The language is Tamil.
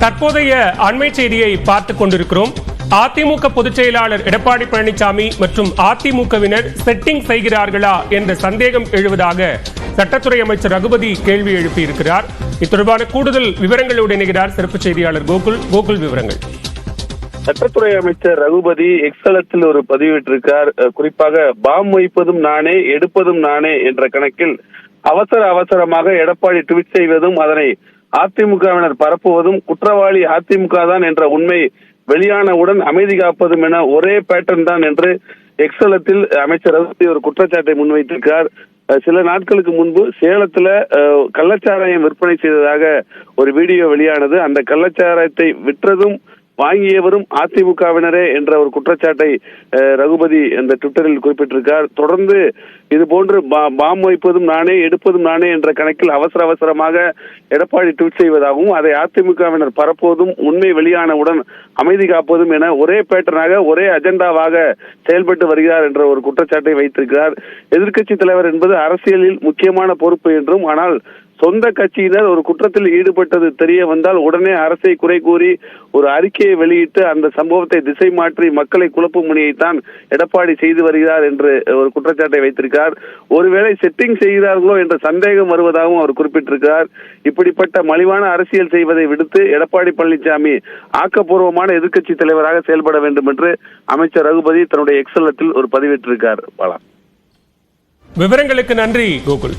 தற்போதைய அண்மை செய்தியை பார்த்துக் கொண்டிருக்கிறோம். அதிமுக பொதுச் செயலாளர் எடப்பாடி பழனிசாமி மற்றும் அதிமுகவினர் செட்டிங் செய்கிறார்களா என்ற சந்தேகம் எழுவதாக சட்டத்துறை அமைச்சர் ரகுபதி கேள்வி எழுப்பியிருக்கிறார். இது தொடர்பான கூடுதல் விவரங்களோடு இணைகிறார் சிறப்பு செய்தியாளர் கோகுல். விவரங்கள். சட்டத்துறை அமைச்சர் ரகுபதி எக்ஸலத்தில் ஒரு பதிவிட்டிருக்கார். குறிப்பாக பாம் வைப்பதும் நானே எடுப்பதும் நானே என்ற கணக்கில் அவசரமாக எடப்பாடி ட்வீட் செய்வதும் அதனை அதிமுகவினர் பரப்புவதும் குற்றவாளி அதிமுக தான் என்ற உண்மை வெளியானவுடன் அமைதி காப்பதும் என ஒரே பேட்டர்ன் தான் என்று எக்ஸலத்தில் அமைச்சர் ரகுபதி ஒரு குற்றச்சாட்டை முன்வைத்திருக்கிறார். சில நாட்களுக்கு முன்பு சேலத்துல கள்ளச்சாராயம் விற்பனை செய்ததாக ஒரு வீடியோ வெளியானது. அந்த கள்ளச்சாராயத்தை விற்றதும் வாங்கியவரும் அதிமுகவினரே என்ற ஒரு குற்றச்சாட்டை ரகுபதி அந்த ட்விட்டரில் குறிப்பிட்டிருக்கார். தொடர்ந்து இது போன்று பாம் வைப்பதும் நானே எடுப்பதும் நானே என்ற கணக்கில் அவசரமாக எடப்பாடி ட்வீட் செய்வதாகவும் அதை அதிமுகவினர் பரப்புவதும் உண்மை வெளியானவுடன் அமைதி காப்பதும் என ஒரே பேட்டர்னாக ஒரே அஜெண்டாவாக செயல்பட்டு வருகிறார் என்ற ஒரு குற்றச்சாட்டை வைத்திருக்கிறார். எதிர்க்கட்சி தலைவர் என்பது அரசியலில் முக்கியமான பொறுப்பு என்றும், ஆனால் சொந்த கட்சியினர் ஒரு குற்றத்தில் ஈடுபட்டது தெரிய வந்தால் உடனே அரசை குறை கூறி ஒரு அறிக்கையை வெளியிட்டு அந்த சம்பவத்தை திசை மாற்றி மக்களை குழப்பும் முனையைத்தான் எடப்பாடி செய்து வருகிறார் என்று ஒரு குற்றச்சாட்டை வைத்திருக்கிறார். ஒருவேளை செட்டிங் செய்கிறார்களோ என்ற சந்தேகம் வருவதாகவும் அவர் குறிப்பிட்டிருக்கிறார். இப்படிப்பட்ட மலிவான அரசியல் செய்வதை விடுத்து எடப்பாடி பழனிசாமி ஆக்கப்பூர்வமான எதிர்க்கட்சி தலைவராக செயல்பட வேண்டும் என்று அமைச்சர் ரகுபதி தன்னுடைய எக்ஸலத்தில் ஒரு பதிவிட்டிருக்கார். விவரங்களுக்கு நன்றி கோகுல்.